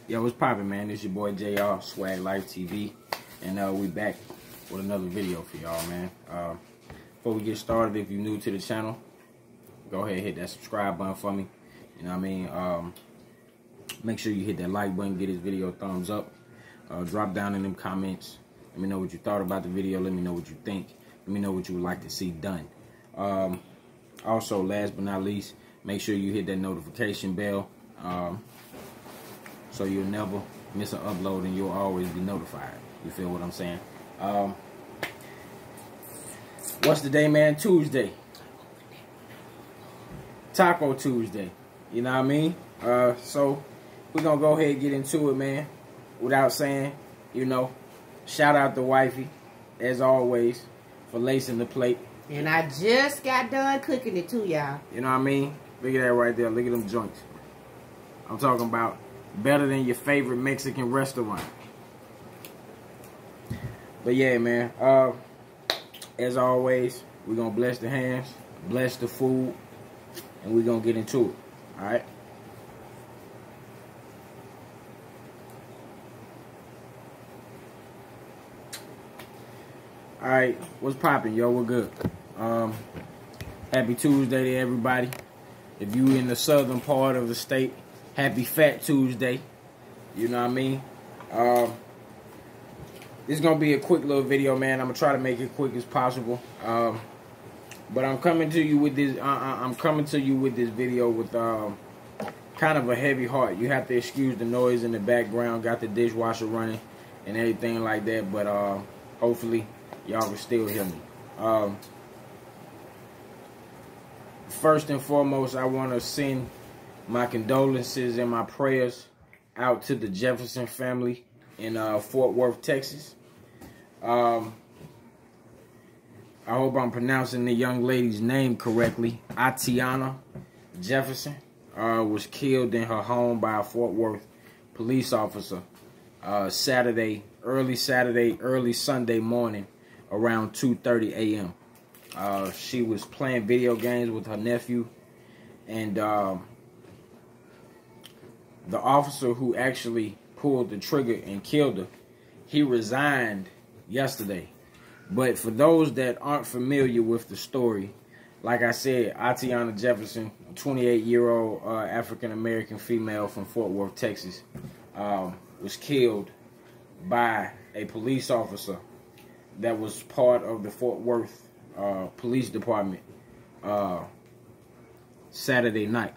Yo, what's poppin', man? It's your boy JR, Swag Life TV, and we back with another video for y'all, man. Before we get started, if you're new to the channel, go ahead and hit that subscribe button for me. You know what I mean? Make sure you hit that like button, get this video a thumbs up. Drop down in them comments. Let me know what you thought about the video. Let me know what you think. Let me know what you would like to see done. Also, last but not least, make sure you hit that notification bell. So you'll never miss an upload and you'll always be notified. You feel what I'm saying? What's the day, man? Tuesday. Taco Tuesday. You know what I mean? So we're going to go ahead and get into it, man. Without saying, you know, shout out to wifey, as always, for lacing the plate. And I just got done cooking it too, y'all. You know what I mean? Look at that right there. Look at them joints. I'm talking about better than your favorite Mexican restaurant. But yeah, man. As always, we're going to bless the hands, bless the food, and we're going to get into it. All right? All right. What's poppin', yo? We're good. Happy Tuesday to everybody. If you in the southern part of the state, happy Fat Tuesday. You know what I mean? This is gonna be a quick little video, man. I'm gonna try to make it quick as possible. But I'm coming to you with this. I'm coming to you with this video with kind of a heavy heart. You have to excuse the noise in the background. Got the dishwasher running and everything like that. But hopefully y'all can still hear me. First and foremost, I want to send my condolences and my prayers out to the Jefferson family in Fort Worth, Texas. I hope I'm pronouncing the young lady's name correctly. Atatiana Jefferson was killed in her home by a Fort Worth police officer early Sunday morning around 2:30 a.m. She was playing video games with her nephew, and the officer who actually pulled the trigger and killed her, he resigned yesterday. But for those that aren't familiar with the story, like I said, Atatiana Jefferson, a 28-year-old African-American female from Fort Worth, Texas, was killed by a police officer that was part of the Fort Worth police department Saturday night.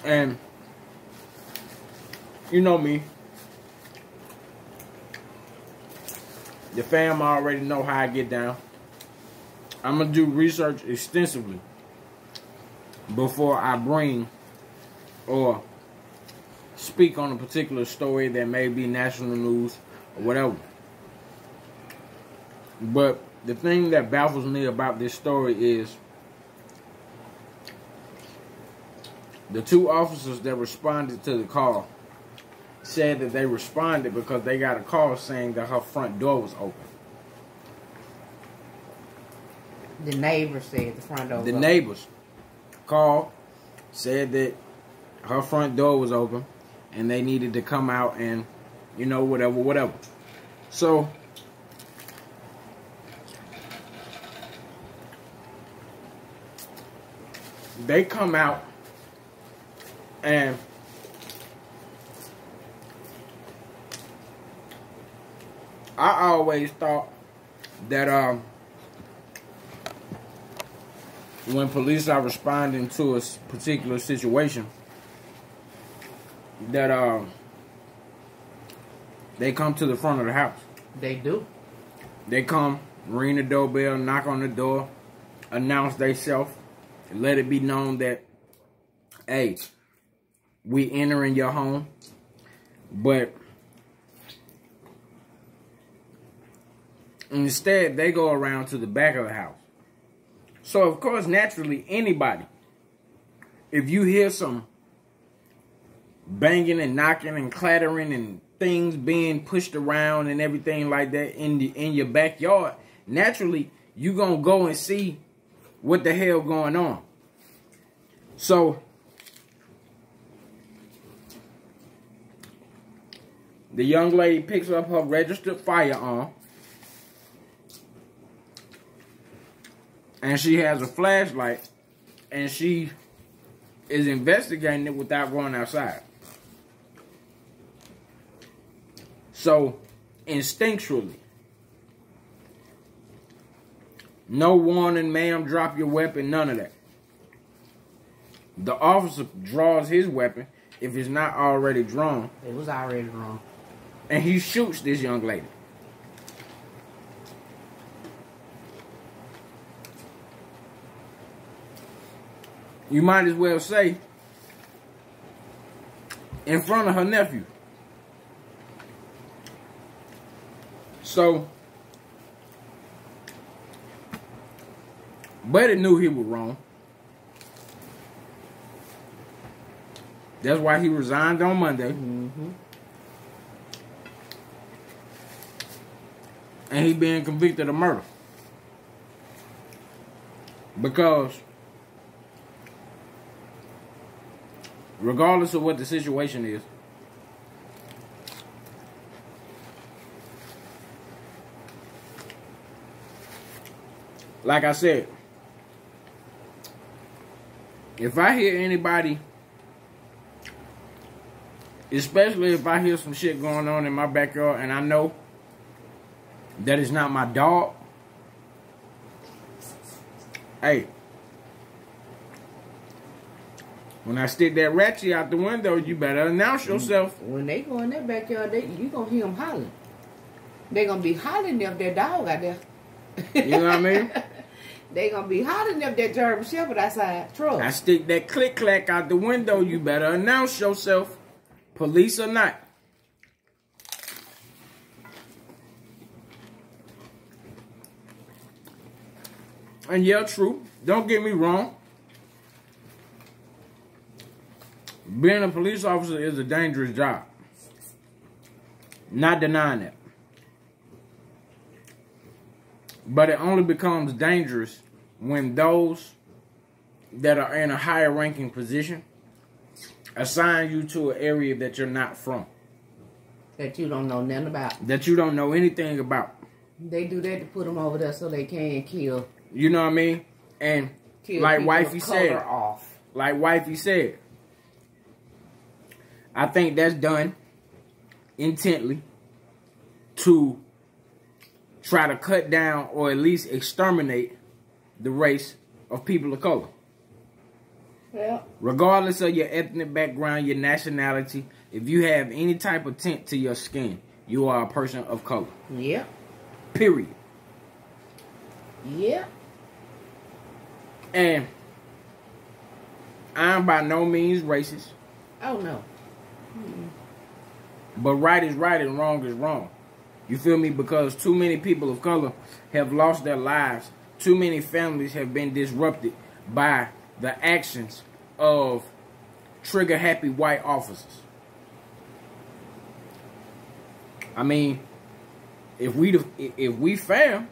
And you know me, the fam already know how I get down. I'm gonna do research extensively before I bring or speak on a particular story that may be national news or whatever. But the thing that baffles me about this story is the two officers that responded to the call said that they responded because they got a call saying that her front door was open. The neighbors said the front door was open. The neighbors called, said that her front door was open and they needed to come out and, you know, whatever. So they come out, and I always thought that when police are responding to a particular situation, that they come to the front of the house. They do. They come, ring the doorbell, knock on the door, announce themselves, let it be known that, hey, we entering your home. But instead, they go around to the back of the house. So, of course, naturally, anybody, if you hear some banging and knocking and clattering and things being pushed around and everything like that in your backyard, naturally, you're going to go and see what the hell going on. So the young lady picks up her registered firearm, and she has a flashlight, and she is investigating it without going outside. So, instinctually, no warning, ma'am, drop your weapon, none of that. The officer draws his weapon, if it's not already drawn. It was already drawn. And he shoots this young lady. You might as well say, in front of her nephew. So, Buddy knew he was wrong. That's why he resigned on Monday. Mm-hmm. And he being convicted of murder. Because regardless of what the situation is, like I said, if I hear anybody, especially if I hear some shit going on in my backyard and I know that it's not my dog, hey, when I stick that ratchet out the window, you better announce yourself. When they go in their backyard, you gonna hear them hollering. They gonna be hollering if their dog out there. You know what I mean? They gonna be hollering if that German Shepherd outside. Trust. I stick that click-clack out the window, you better announce yourself, police or not. And yeah, true. Don't get me wrong. Being a police officer is a dangerous job. Not denying that. But it only becomes dangerous when those that are in a higher ranking position assign you to an area that you're not from. That you don't know nothing about. That you don't know anything about. They do that to put them over there so they can kill. You know what I mean? And Kill like people Wifey of color said, off. like Wifey said, I think that's done intently to try to cut down or at least exterminate the race of people of color. Yeah. Regardless of your ethnic background, your nationality, if you have any type of tint to your skin, you are a person of color. Yeah. Period. Yeah. And I'm by no means racist. Oh no. But right is right and wrong is wrong. You feel me? Because too many people of color have lost their lives. Too many families have been disrupted by the actions of trigger-happy white officers. I mean, if we fair,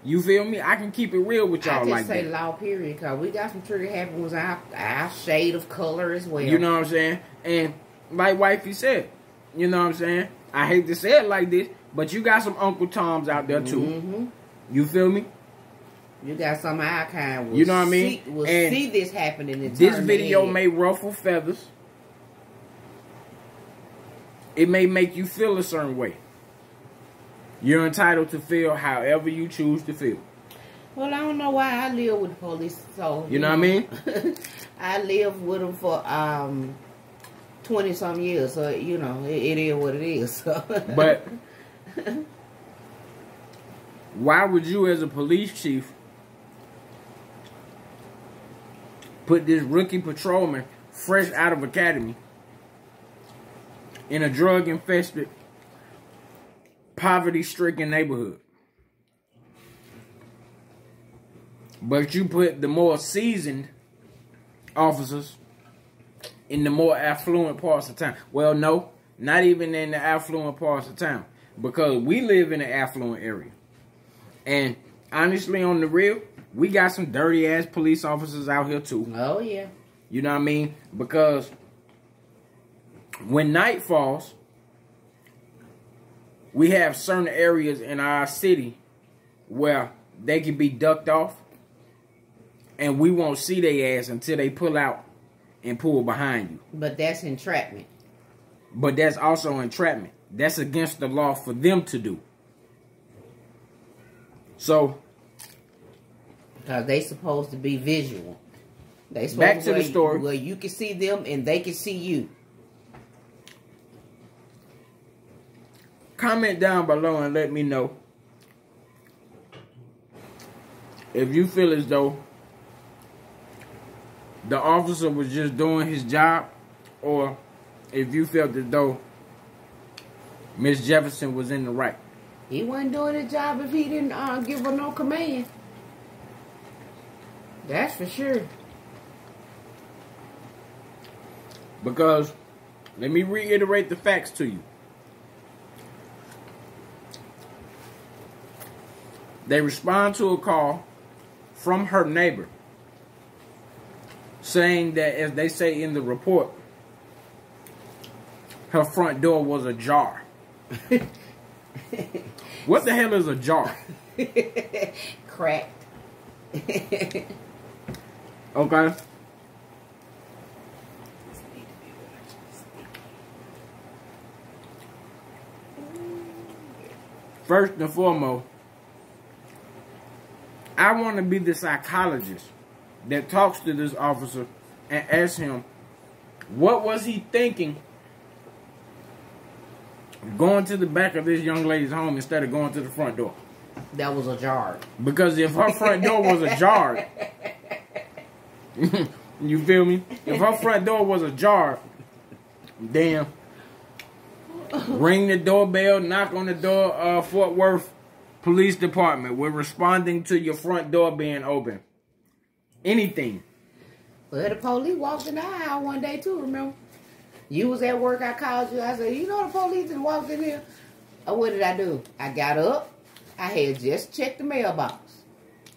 you feel me? I can keep it real with y'all like that. I just say law, period, because we got some trigger-happy ones our shade of color as well. You know what I'm saying? And like Wifey said, you know what I'm saying? I hate to say it like this, but you got some Uncle Toms out there too. Mm-hmm. You feel me? You got some of our kind. You know what I mean? Will and see this happening. And this video may ruffle feathers. It may make you feel a certain way. You're entitled to feel however you choose to feel. Well, I don't know why I live with the police, so you know what I mean. I lived with them for 20-some years, so you know it is what it is. So. But why would you, as a police chief, put this rookie patrolman fresh out of academy in a drug-infested, poverty-stricken neighborhood? But you put the more seasoned officers in the more affluent parts of town. Well, no, not even in the affluent parts of town. Because we live in an affluent area. And honestly, on the real, we got some dirty ass police officers out here too. Oh yeah. You know what I mean? Because when night falls, we have certain areas in our city where they can be ducked off, and we won't see their ass until they pull out and pull behind you. But that's entrapment. But that's also entrapment. That's against the law for them to do. So, because they supposed to be visual. They supposed back to the story. Where you can see them and they can see you. Comment down below and let me know if you feel as though the officer was just doing his job, or if you felt as though Miss Jefferson was in the right. He wasn't doing his job if he didn't give her no command. That's for sure. Because, let me reiterate the facts to you. They respond to a call from her neighbor saying that, as they say in the report, her front door was ajar. What the hell is a jar? Cracked. Okay. First and foremost, I want to be the psychologist that talks to this officer and asks him, what was he thinking going to the back of this young lady's home instead of going to the front door? That was ajar. Because if her front door was ajar, you feel me? If her front door was ajar, damn. Ring the doorbell, knock on the door, Fort Worth Police Department. We're responding to your front door being open. Anything. Well, the police walked in the aisle one day too, remember? You was at work, I called you. I said, you know the police just walked in here? Oh, what did I do? I got up. I had just checked the mailbox.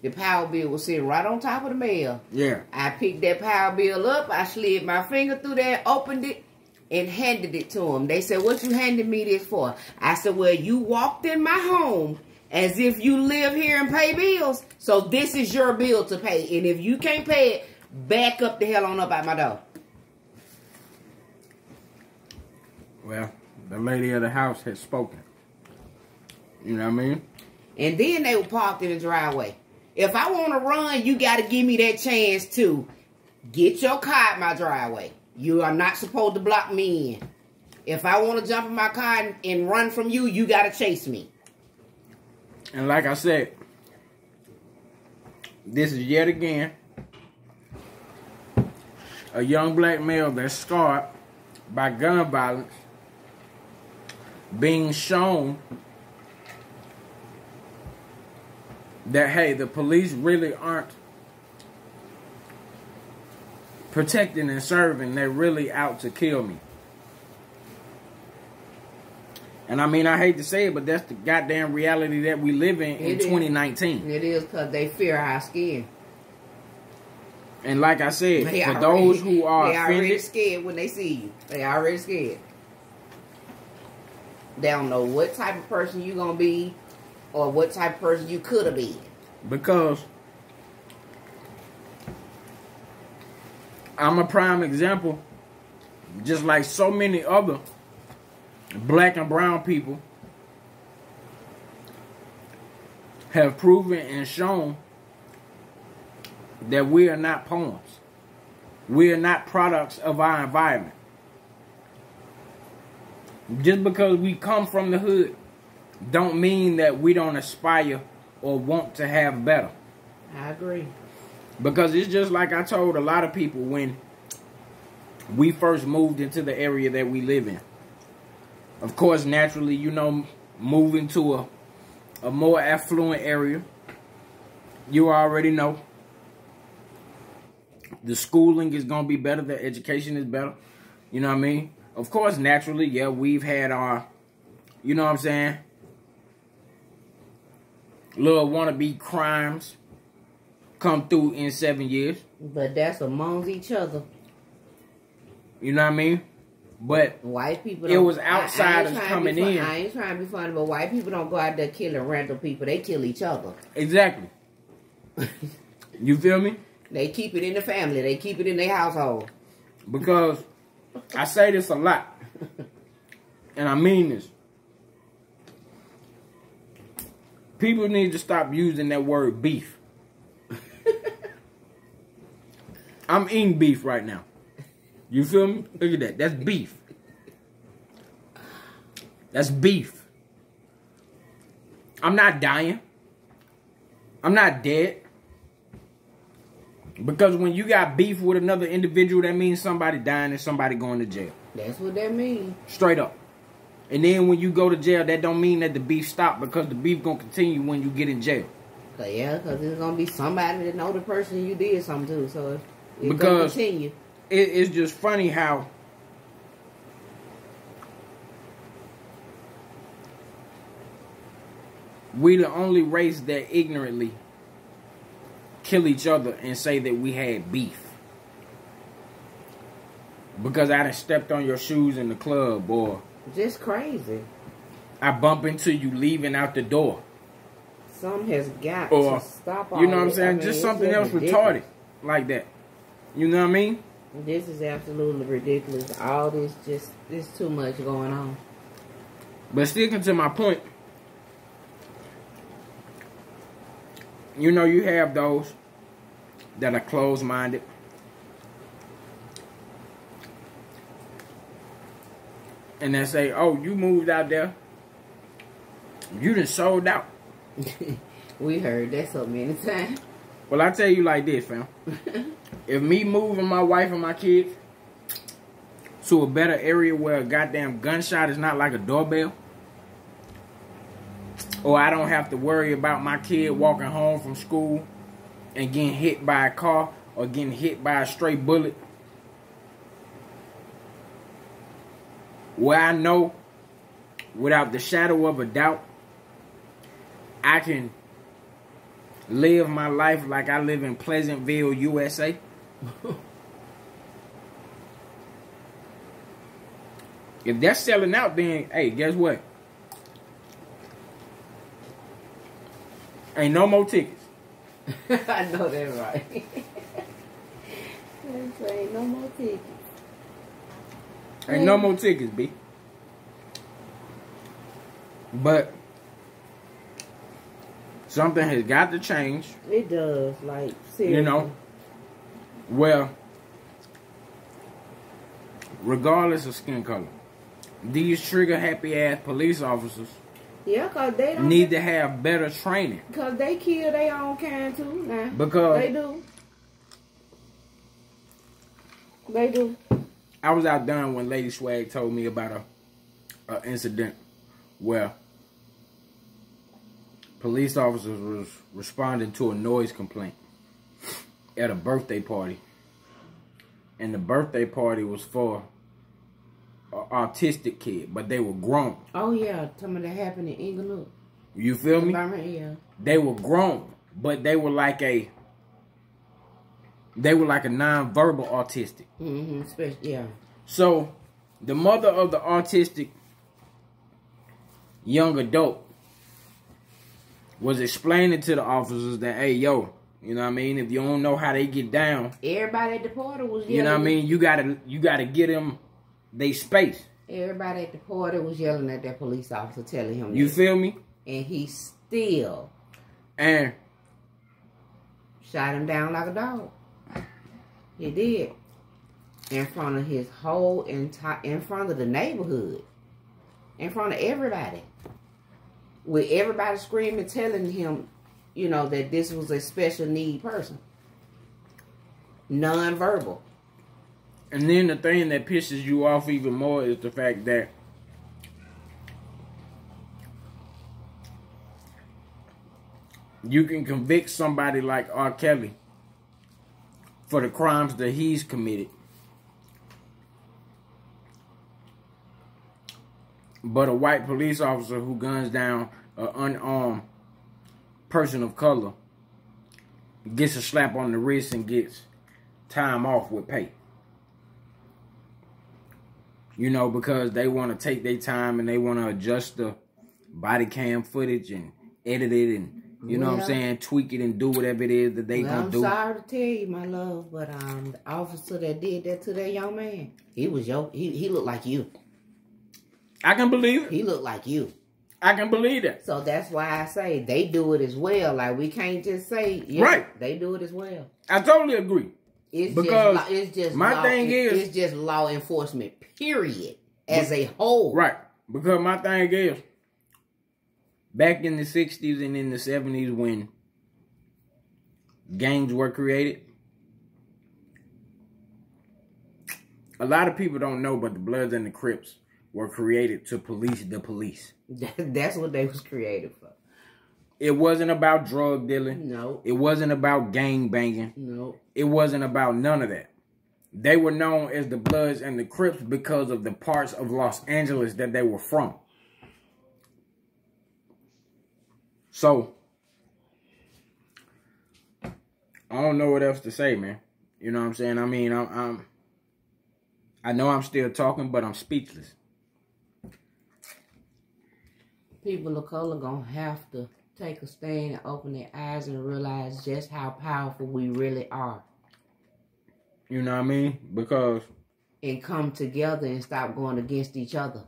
The power bill was sitting right on top of the mail. Yeah. I picked that power bill up. I slid my finger through there, opened it, and handed it to them. They said, what you handed me this for? I said, well, you walked in my home as if you live here and pay bills. So this is your bill to pay. And if you can't pay it, back up the hell on up out my door. Well, the lady of the house had spoken. You know what I mean? And then they were parked in the driveway. If I want to run, you got to give me that chance to get your car out my driveway. You are not supposed to block me in. If I want to jump in my car and run from you, you got to chase me. And like I said, this is yet again a young black male that's scarred by gun violence being shown that, hey, the police really aren't protecting and serving. They're really out to kill me. And I mean, I hate to say it, but that's the goddamn reality that we live in 2019. It is, because they fear our skin. And like I said, for those who are they already scared when they see you. They already scared. They don't know what type of person you're going to be or what type of person you could have been. Because I'm a prime example, just like so many other black and brown people have proven and shown that we are not pawns. We are not products of our environment. Just because we come from the hood don't mean that we don't aspire or want to have better. I agree. Because it's just like I told a lot of people when we first moved into the area that we live in. Of course, naturally, you know, moving to a more affluent area, you already know the schooling is going to be better. The education is better. You know what I mean? Of course, naturally, yeah, we've had our, you know what I'm saying, little wannabe crimes come through in 7 years. But that's amongst each other. You know what I mean? But white people, it was outsiders coming in. I ain't trying to be funny, but white people don't go out there killing random people. They kill each other. Exactly. You feel me? They keep it in the family. They keep it in their household. Because I say this a lot, and I mean this. People need to stop using that word beef. I'm eating beef right now. You feel me? Look at that. That's beef. That's beef. I'm not dying. I'm not dead. Because when you got beef with another individual, that means somebody dying and somebody going to jail. That's what that means. Straight up. And then when you go to jail, that don't mean that the beef stopped, because the beef going to continue when you get in jail. Yeah, because there's going to be somebody that know the person you did something to. So it's going to continue. It's just funny how we the only race that ignorantly kill each other and say that we had beef. Because I done stepped on your shoes in the club, or just crazy. I bump into you leaving out the door. Some has got to stop all you know what I'm saying? I mean, just something else ridiculous. retarded like that. You know what I mean? This is absolutely ridiculous. All this there's too much going on. But sticking to my point, you know, you have those that are closed-minded. And they say, oh, you moved out there. You done sold out. We heard that so many times. Well, I tell you like this, fam. If me moving my wife and my kids to a better area where a goddamn gunshot is not like a doorbell, or I don't have to worry about my kid walking home from school and getting hit by a car or getting hit by a stray bullet, where I know without the shadow of a doubt I can live my life like I live in Pleasantville, USA. If that's selling out, then hey, guess what? Ain't no more tickets. I know that right. Ain't no more tickets. Ain't no more tickets, B. But something has got to change. It does, like, seriously. You know, well, regardless of skin color, these trigger-happy-ass police officers cause they don't need to have better training. Because they kill their own kind, too, now. Because they do. They do. I was outdone when Lady Swag told me about a incident where police officers was responding to a noise complaint at a birthday party. And the birthday party was for an autistic kid, but they were grown. Oh, yeah. Something that happened in Inglewood. You feel me? Yeah. They were grown, but they were like a non-verbal autistic. Yeah. So, the mother of the autistic young adult was explaining to the officers that, hey, yo, you know what I mean? If you don't know how they get down, everybody at the party was yelling. You know what I mean? You gotta get them they space. Everybody at the party was yelling at that police officer, telling him You that. feel me? And he still and shot him down like a dog. He did. In front of his whole entire, in front of the neighborhood. In front of everybody. With everybody screaming, telling him, you know, that this was a special need person. Non-verbal. And then the thing that pisses you off even more is the fact that you can convict somebody like R. Kelly for the crimes that he's committed, but a white police officer who guns down an unarmed person of color, gets a slap on the wrist and gets time off with pay. You know, because they want to take their time and they want to adjust the body cam footage and edit it and, you know what I'm saying, tweak it and do whatever it is that they gonna do. I'm sorry to tell you, my love, but the officer that did that to that young man, he looked like you. I can believe it. He looked like you. I can believe that. So that's why I say they do it as well. Like, we can't just say, yeah, right. They do it as well. I totally agree. It's just law enforcement, period, as a whole. Right. Because my thing is, back in the 60s and in the 70s when gangs were created, a lot of people don't know, but the Bloods and the Crips were created to police the police. That's what they was created for. It wasn't about drug dealing. No. It wasn't about gang banging. No. It wasn't about none of that. They were known as the Bloods and the Crips because of the parts of Los Angeles that they were from. So, I don't know what else to say, man. You know what I'm saying? I mean, I know I'm still talking, but I'm speechless. People of color gonna have to take a stand and open their eyes and realize just how powerful we really are. You know what I mean? Because... and come together and stop going against each other.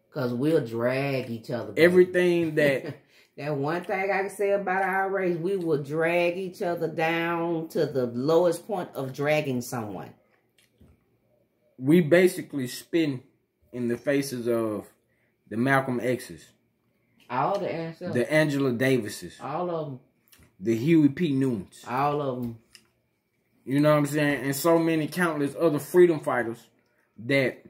Because we'll drag each other. Baby. Everything that... that one thing I can say about our race, we will drag each other down to the lowest point of dragging someone. We basically spin in the faces of the Malcolm X's. All the answers. The Angela Davises. All of them. The Huey P. Newmans. All of them. You know what I'm saying? And so many countless other freedom fighters that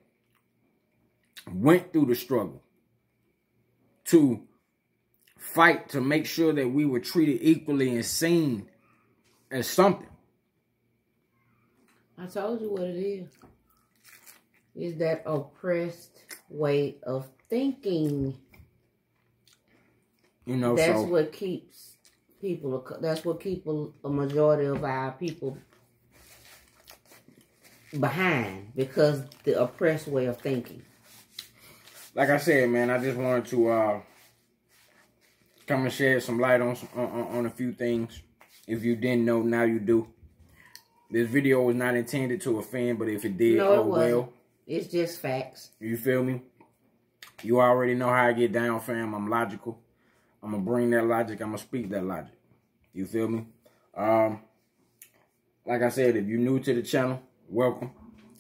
went through the struggle to fight to make sure that we were treated equally and seen as something. I told you what it is. It's that oppressed way of thinking. You know, that's what keeps people, that's what keeps a majority of our people behind, because the oppressed way of thinking. Like I said, man, I just wanted to come and shed some light on a few things. If you didn't know, now you do. This video was not intended to offend, but if it did, no, oh well. It's just facts. You feel me? You already know how I get down, fam. I'm logical. I'm going to bring that logic. I'm going to speak that logic. You feel me? Like I said, if you're new to the channel, welcome.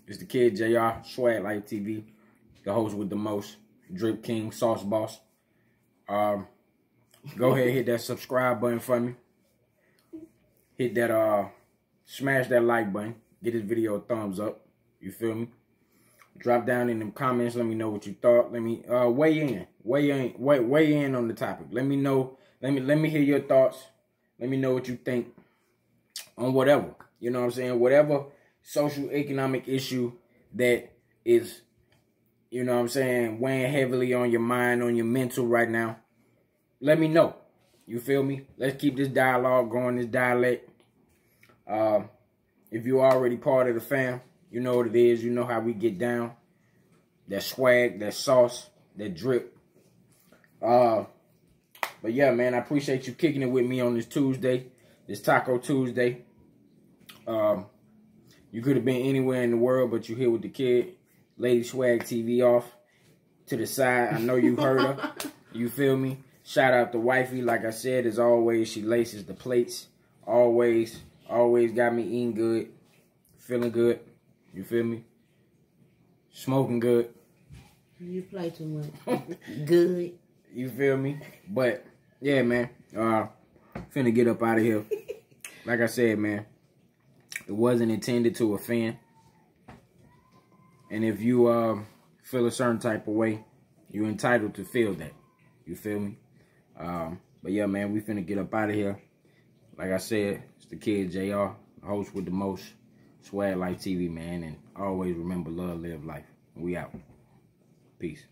It's the kid JR, Swag Life TV, the host with the most, Drip King, Sauce Boss. Go ahead, hit that subscribe button for me. Hit that, smash that like button. Get this video a thumbs up. You feel me? Drop down in them comments. Let me know what you thought. Let me weigh in on the topic. Let me know. Let me hear your thoughts. Let me know what you think on whatever. You know what I'm saying? Whatever social economic issue that is, you know what I'm saying, weighing heavily on your mind, on your mental right now. Let me know. You feel me? Let's keep this dialogue going, this dialect. If you're already part of the fam, you know what it is. You know how we get down. That swag, that sauce, that drip. But yeah, man, I appreciate you kicking it with me on this Tuesday. This Taco Tuesday. You could have been anywhere in the world, but you're here with the kid. Lady Swag TV off to the side. I know you heard her. You feel me? Shout out to Wifey. Like I said, as always, she laces the plates. Always got me eating good. Feeling good. You feel me? Smoking good. You play too much. Good. You feel me? But, yeah, man. Finna get up out of here. Like I said, man, it wasn't intended to offend. And if you feel a certain type of way, you're entitled to feel that. You feel me? But, yeah, man, we finna get up out of here. Like I said, it's the kid JR, the host with the most. Swag Life TV, man, and always remember, love, live life. We out. Peace.